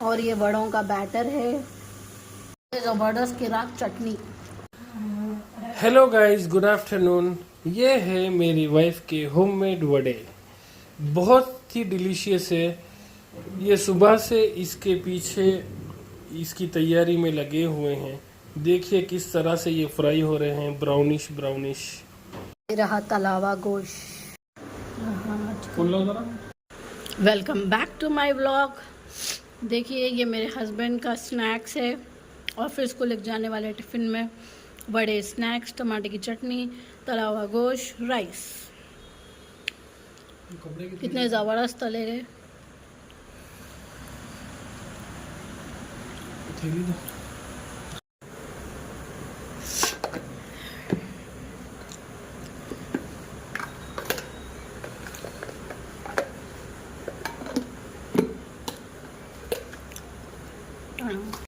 और ये वड़ों का बैटर है, ज़बरदस्त किराक चटनी। Hello guys, good afternoon. ये है मेरी वाइफ के होममेड वड़े, बहुत ही डिलीशियस है। ये सुबह से इसके पीछे इसकी तैयारी में लगे हुए हैं। देखिए किस तरह से ये फ्राई हो रहे हैं, ब्राउनिश ब्राउनिश। रहा तलावा गोश्त। Welcome back to my vlog. देखिए ये मेरे हस्बैंड का स्नैक्स है, ऑफिस को लेकर जाने वाले टिफ़िन में बड़े स्नैक्स, टमाटर की चटनी, तला हुआ गोश्त, राइस। कितने ज़बरदस्त तले गए।